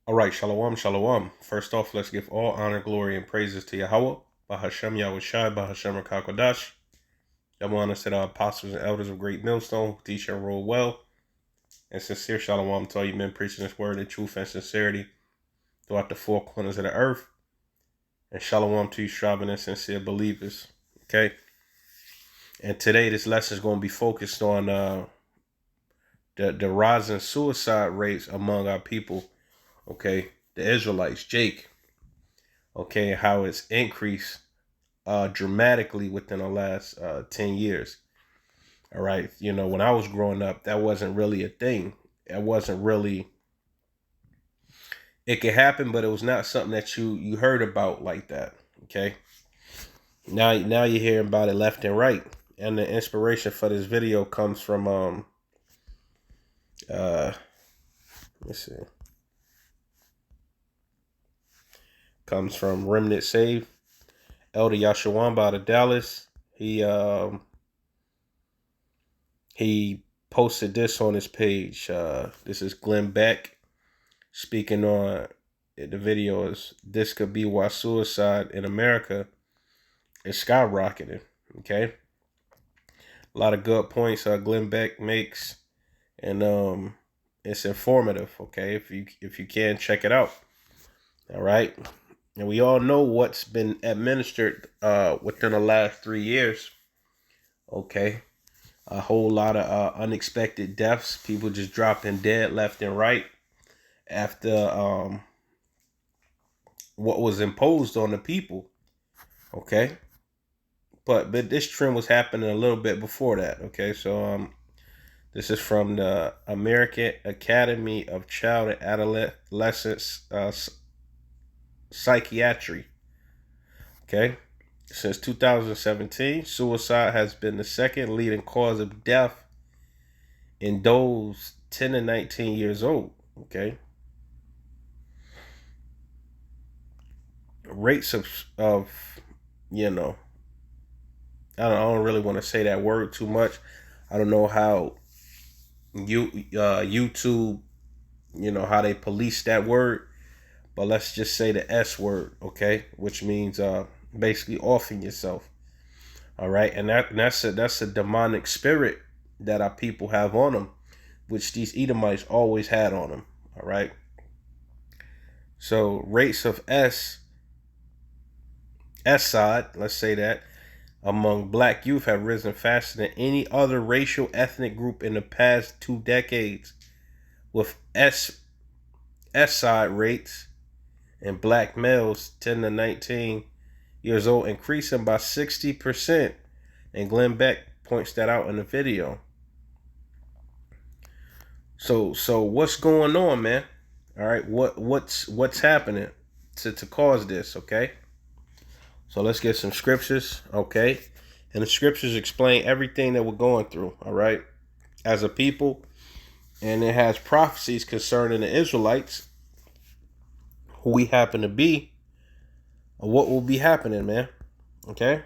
All right, shalom, shalom. First off, let's give all honor, glory, and praises to Yahweh, Bahashem Yahweh Shai, Bahashem Rakakwadash. Double honor to the apostles and elders of Great Millstone, who teach and rule well. And sincere shalom to all you men preaching this word in truth and sincerity throughout the four corners of the earth. And shalom to you striving and sincere believers. Okay? And today, this lesson is going to be focused on the rising suicide rates among our people. Okay? The Israelites, Jake. Okay, how it's increased dramatically within the last 10 years. All right. When I was growing up, that wasn't really a thing. It wasn't really, it could happen, but it was not something that you heard about like that. Okay. Now you're hearing about it left and right. And the inspiration for this video comes from, let's see, comes from Remnant Save, Elder Yashawamba out of Dallas. He posted this on his page. This is Glenn Beck speaking on the video. Is this could be why suicide in America is skyrocketing. Okay, a lot of good points Glenn Beck makes, and it's informative. Okay, if you can check it out. All right, and we all know what's been administered within the last 3 years. Okay. A whole lot of unexpected deaths. People just dropping dead left and right after what was imposed on the people. Okay. But this trend was happening a little bit before that. Okay. So this is from the American Academy of Child and Adolescent Psychiatry. Okay. Since 2017, suicide has been the second leading cause of death in those 10 to 19 years old. Okay. Rates of I don't really want to say that word too much. I don't know how YouTube, how they police that word, but let's just say the S word, okay, which means basically offing yourself. All right, and that's a demonic spirit that our people have on them, which these Edomites always had on them. All right. So rates of side, let's say that, among black youth have risen faster than any other racial ethnic group in the past 2 decades, with side rates in black males 10 to 19 years old increasing by 60%. And Glenn Beck points that out in the video. So what's going on, man? All right, what's happening to cause this? Okay, so let's get some scriptures. Okay, and the scriptures explain everything that we're going through. All right, as a people, and it has prophecies concerning the Israelites, who we happen to be, and what will be happening, man. Okay,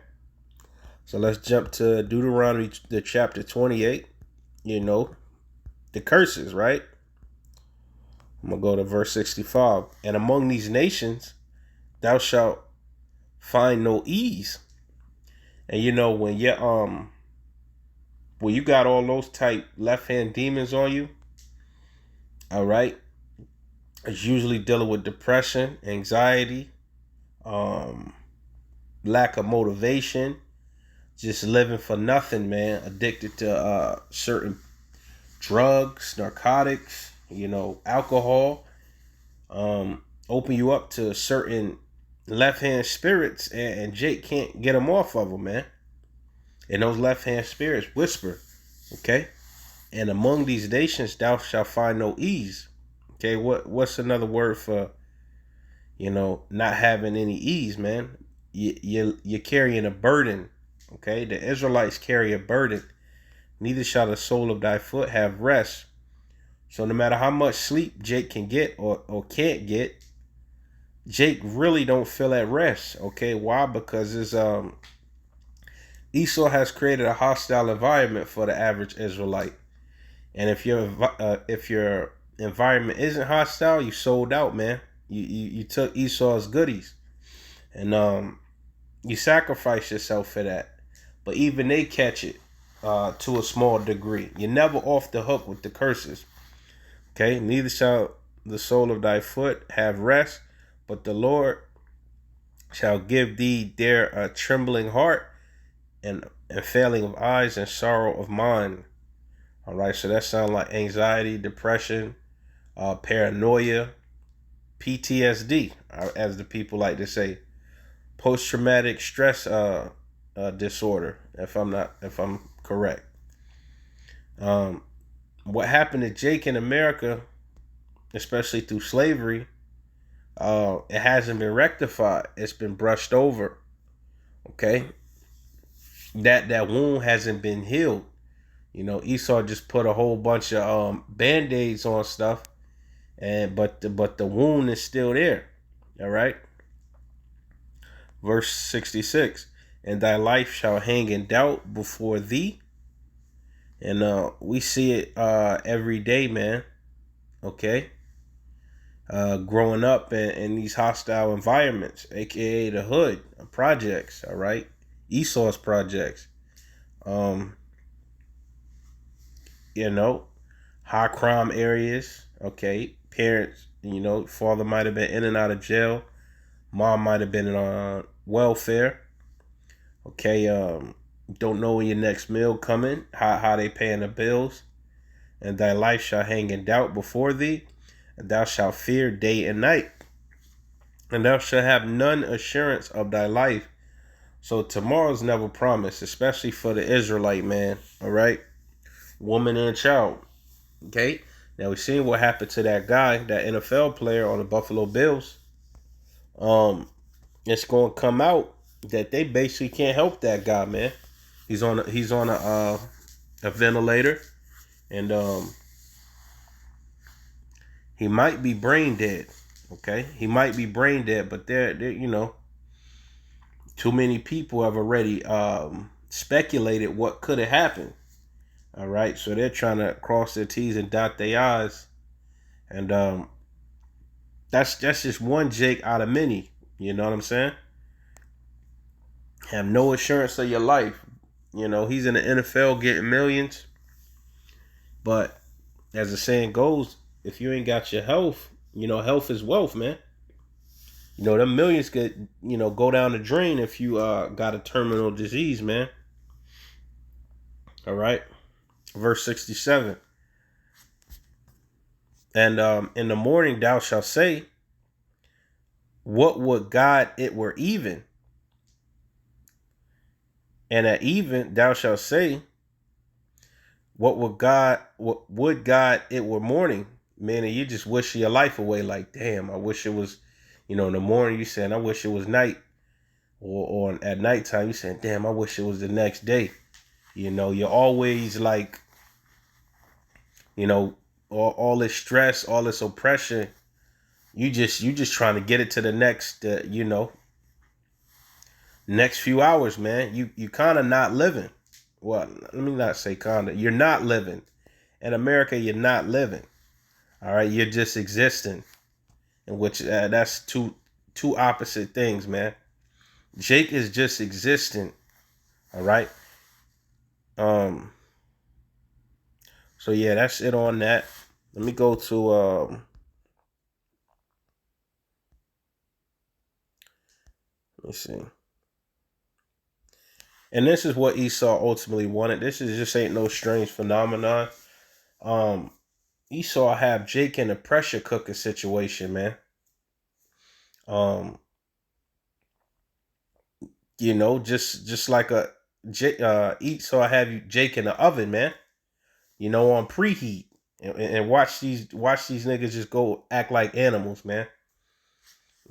so let's jump to Deuteronomy, the chapter 28. The curses, right? I'm going to go to verse 65. And among these nations, thou shalt find no ease. And when you got all those type left-hand demons on you, all right, it's usually dealing with depression, anxiety, lack of motivation, just living for nothing, man, addicted to certain drugs, narcotics, alcohol, open you up to certain left-hand spirits, and Jake can't get them off of them, man. And those left-hand spirits whisper, okay? And among these nations thou shalt find no ease. Okay, what's another word for, not having any ease, man? You're carrying a burden, okay? The Israelites carry a burden. Neither shall the sole of thy foot have rest. So no matter how much sleep Jake can get or can't get, Jake really don't feel at rest. Okay, why? Because Esau has created a hostile environment for the average Israelite, and if your environment isn't hostile, you sold out, man. You took Esau's goodies, and you sacrifice yourself for that. But even they catch it to a small degree. You're never off the hook with the curses. Okay, neither shall the sole of thy foot have rest, but the Lord shall give thee there a trembling heart and failing of eyes and sorrow of mind. All right, so that sounds like anxiety, depression, paranoia, PTSD, as the people like to say, post traumatic stress disorder. If I'm correct. Um, what happened to Jake in America, especially through slavery, it hasn't been rectified. It's been brushed over. Okay, that wound hasn't been healed. You know, Esau just put a whole bunch of band-aids on stuff, and but the wound is still there. All right. Verse 66. And thy life shall hang in doubt before thee. And we see it every day, man. Okay. Growing up in these hostile environments, aka the hood projects, all right, Esau's projects. Um, you know, high crime areas. Okay, parents. You know, father might have been in and out of jail. Mom might have been on welfare. Okay, don't know when your next meal coming. How they paying the bills. And thy life shall hang in doubt before thee, and thou shalt fear day and night, and thou shalt have none assurance of thy life. So tomorrow's never promised, especially for the Israelite man. All right, woman and child. Okay, now we seen what happened to that guy, that NFL player on the Buffalo Bills. It's gonna come out that they basically can't help that guy, man. He's on a ventilator, and he might be brain dead. Okay, he might be brain dead, but they're you know, too many people have already speculated what could have happened. All right, so they're trying to cross their T's and dot their I's, and that's just one Jake out of many. You know what I'm saying? Have no assurance of your life. You know, he's in the NFL getting millions, but as the saying goes, if you ain't got your health, you know, health is wealth, man. You know, them millions could, you know, go down the drain if you got a terminal disease, man. All right. Verse 67. And in the morning thou shalt say, what would God it were even? And at even thou shalt say, what would God it were morning? Man, and you just wish your life away, like, damn, I wish it was, you know, in the morning you saying, I wish it was night. Or at nighttime you saying, damn, I wish it was the next day. You know, you're always like, you know, all this stress, all this oppression, you just trying to get it to the next, you know, next few hours, man. You kind of not living. Well, let me not say kind of. You're not living. In America, you're not living. All right, you're just existing. In which that's two opposite things, man. Jake is just existing. All right. Um. So yeah, that's it on that. Let me go to let me see. And this is what Esau ultimately wanted. This is just ain't no strange phenomenon. Um, Esau have Jake in a pressure cooker situation, man. Um, you know, just like Esau have you Jake in the oven, man. You know, on preheat, and watch these niggas just go act like animals, man.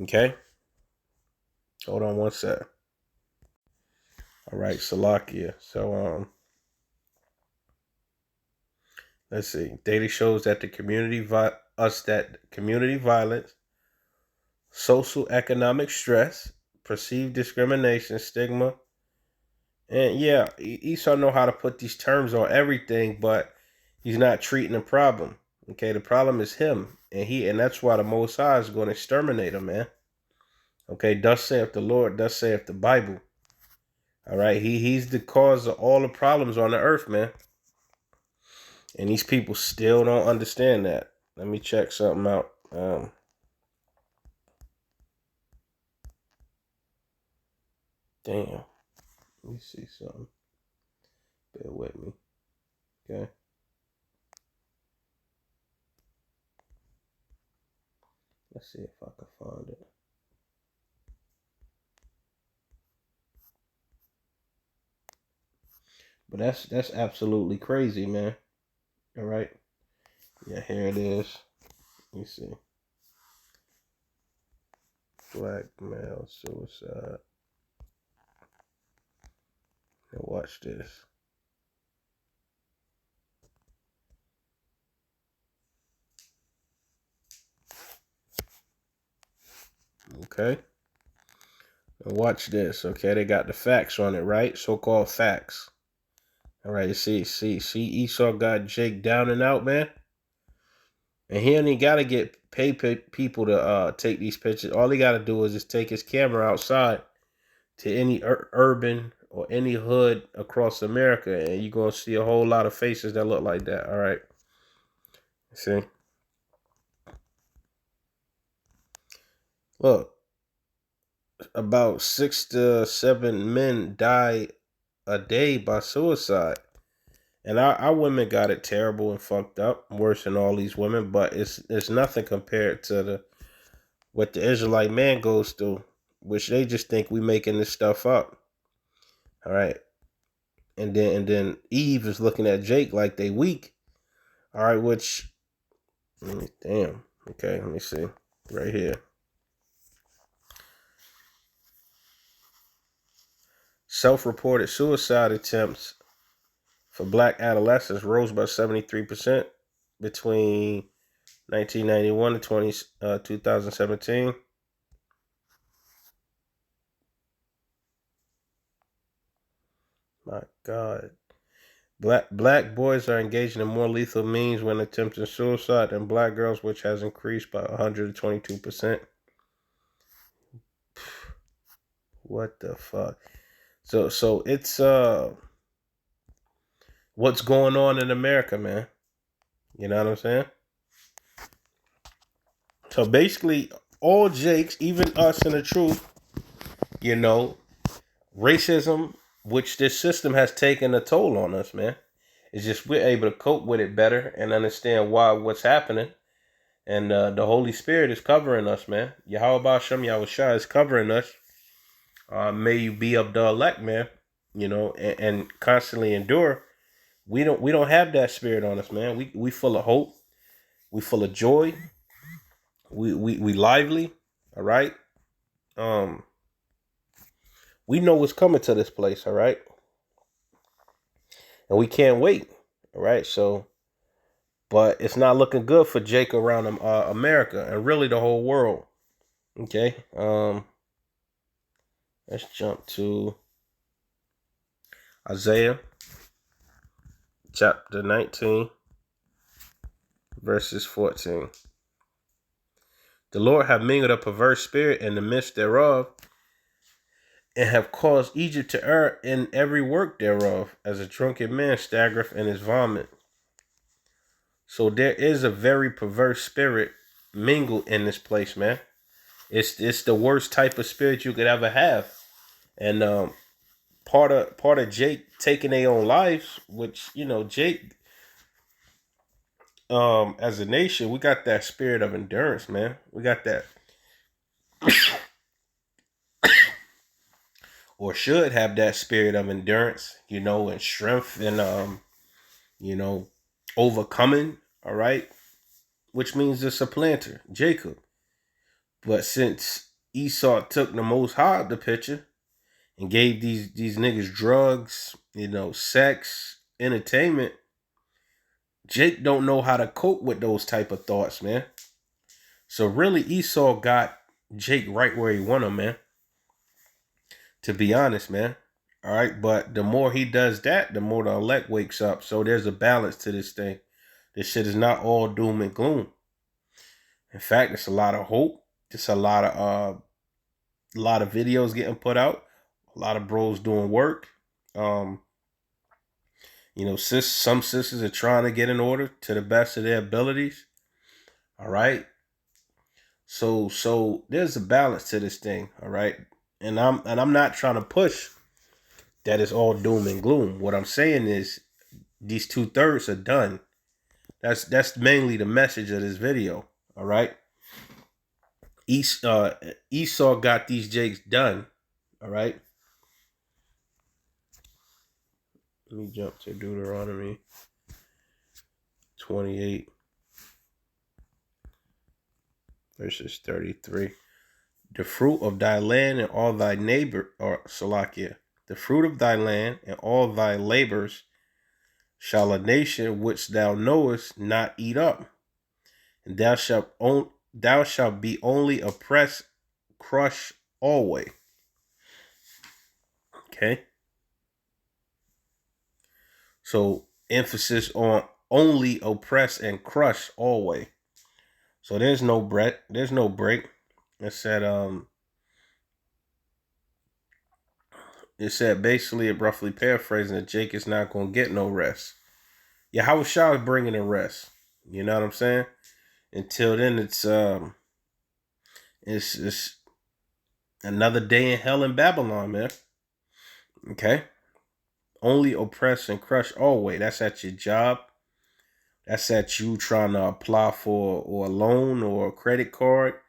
Okay, hold on one sec. All right, Salakia. So let's see. Data shows that community violence, social economic stress, perceived discrimination, stigma, and yeah, Esau know how to put these terms on everything, but he's not treating the problem. Okay, the problem is him, and that's why the Most High is going to exterminate him, man. Okay, thus saith the Lord, thus saith the Bible. All right, he's the cause of all the problems on the earth, man. And these people still don't understand that. Let me check something out. Damn. Let me see something. Bear with me. Okay. Let's see if I can find it. But that's absolutely crazy, man. All right. Yeah, here it is. Let me see. Black male suicide. Now watch this. Okay. Now watch this. Okay, they got the facts on it, right? So-called facts. All right, see, Esau got Jake down and out, man. And he only got to pay people to take these pictures. All he got to do is just take his camera outside to any urban or any hood across America, and you're going to see a whole lot of faces that look like that. All right. See? Look, about 6 to 7 men die a day by suicide. And our women got it terrible and fucked up, worse than all these women, but it's nothing compared to what the Israelite man goes through, which they just think we making this stuff up. All right. And then Eve is looking at Jake like they weak. All right, which damn. Okay, let me see. Right here. Self-reported suicide attempts for black adolescents rose by 73% between 1991 to 2017. My God. Black boys are engaging in more lethal means when attempting suicide than black girls, which has increased by 122%. What the fuck? So it's what's going on in America, man. You know what I'm saying? So basically, all Jakes, even us in the truth, you know, racism, which this system has taken a toll on us, man. It's just we're able to cope with it better and understand what's happening. And the Holy Spirit is covering us, man. Yahweh Shem Yahushua is covering us. May you be of the elect, man. You know, and constantly endure. We don't have that spirit on us, man. We full of hope. We full of joy. We lively. All right. Um, we know what's coming to this place. All right, and we can't wait. All right. So, but it's not looking good for Jake around America and really the whole world. Okay. Let's jump to Isaiah chapter 19, verses 14. The Lord have mingled a perverse spirit in the midst thereof, and have caused Egypt to err in every work thereof, as a drunken man staggereth in his vomit. So there is a very perverse spirit mingled in this place, man. It's the worst type of spirit you could ever have. And part of Jake taking their own lives, which, you know, Jake, as a nation, we got that spirit of endurance, man. We got that, or should have that spirit of endurance, you know, and strength, and you know, overcoming. All right, which means the supplanter, Jacob. But since Esau took the Most High of the picture and gave these niggas drugs, you know, sex, entertainment, Jake don't know how to cope with those type of thoughts, man. So really, Esau got Jake right where he want him, man. To be honest, man. All right, but the more he does that, the more the elect wakes up. So there's a balance to this thing. This shit is not all doom and gloom. In fact, it's a lot of hope. Just a lot of videos getting put out. A lot of bros doing work. Um, some sisters are trying to get in order to the best of their abilities. All right. So there's a balance to this thing. All right. And I'm not trying to push that it's all doom and gloom. What I'm saying is these 2/3 are done. That's mainly the message of this video. All right. Esau got these jakes done. All right. Let me jump to Deuteronomy 28 verses 33. The fruit of thy land and all thy neighbor, or Salakia, the fruit of thy land and all thy labors shall a nation which thou knowest not eat up, and thou shalt be only oppressed, crush always. Okay. So emphasis on only oppress and crush always. So there's no break. There's no break. It said basically, roughly paraphrasing, that Jake is not gonna get no rest. Yeah, Howard Shaw is bringing in rest. You know what I'm saying? Until then, it's another day in hell in Babylon, man. Okay. Only oppress and crush always. That's at your job. That's at you trying to apply for or a loan or a credit card.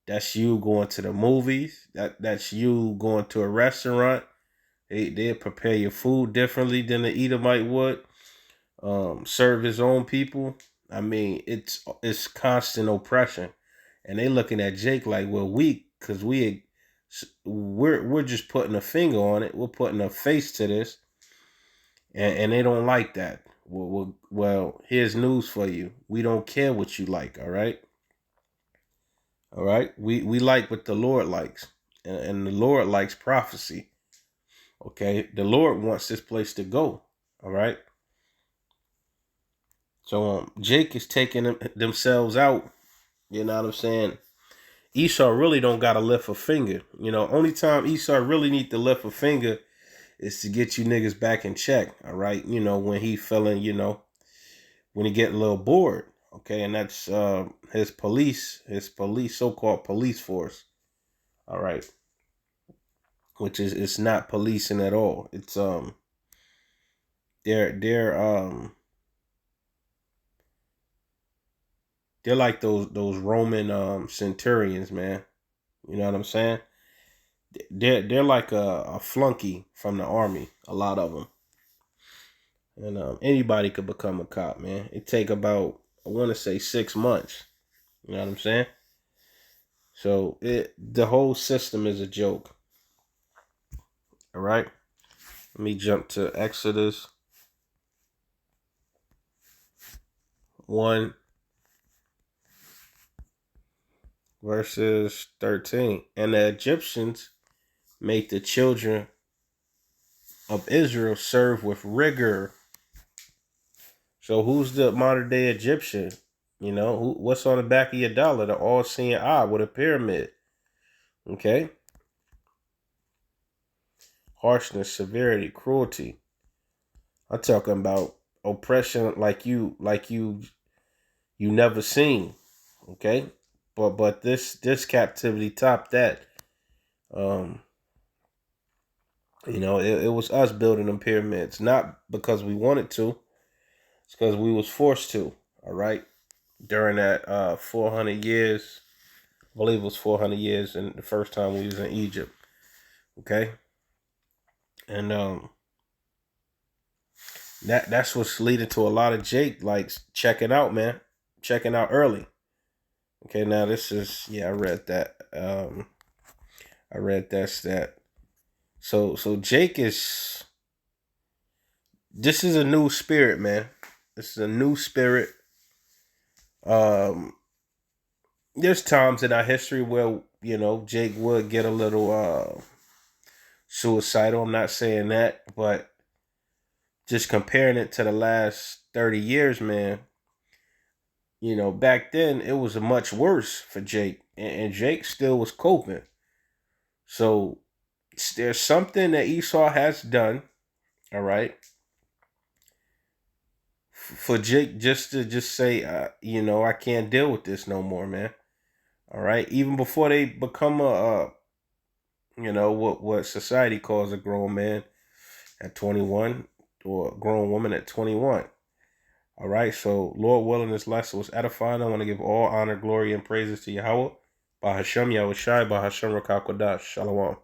That's you going to the movies. That's you going to a restaurant. They prepare your food differently than the Edomite would. Serve his own people. I mean, it's constant oppression, and they looking at Jake like we're weak because we're just putting a finger on it. We're putting a face to this, and they don't like that. Well, here's news for you. We don't care what you like. All right. We like what the Lord likes, and the Lord likes prophecy. Okay, the Lord wants this place to go. All right. So Jake is taking themselves out. You know what I'm saying? Esau really don't got to lift a finger. Only time Esau really need to lift a finger is to get you niggas back in check. All right. When he feeling, when he get a little bored. Okay. And that's his police, so-called police force. All right. Which is, it's not policing at all. It's they're like those Roman centurions, man. You know what I'm saying? They're like a flunky from the army. A lot of them, and anybody could become a cop, man. It take about, I want to say, 6 months. You know what I'm saying? So the whole system is a joke. All right. Let me jump to Exodus 1 verses 13. And the Egyptians made the children of Israel serve with rigor. So who's the modern day Egyptian? What's on the back of your dollar? The all-seeing eye with a pyramid. Okay. Harshness, severity, cruelty. I'm talking about oppression like you never seen. Okay. But this captivity topped that. Um, it was us building them pyramids, not because we wanted to. It's because we was forced to. All right. During that 400 years, I believe it was 400 years, and the first time we was in Egypt. Okay. And that's what's leading to a lot of Jake like checking out, man. Checking out early. Okay, now this is, yeah, I read that. I read that stat. So Jake is, this is a new spirit, man. This is a new spirit. Um there's times in our history where, Jake would get a little suicidal. I'm not saying that, but just comparing it to the last 30 years, man, You know, back then it was much worse for Jake, and Jake still was coping. So there's something that Esau has done, all right, for Jake just to just say, you know, I can't deal with this no more, man. All right, even before they become you know, what society calls a grown man at 21 or a grown woman at 21. All right, so Lord willing, this lesson was edifying. I want to give all honor, glory, and praises to Yahweh, by Hashem Yahushai, by Hashem Rakakodash. Shalom.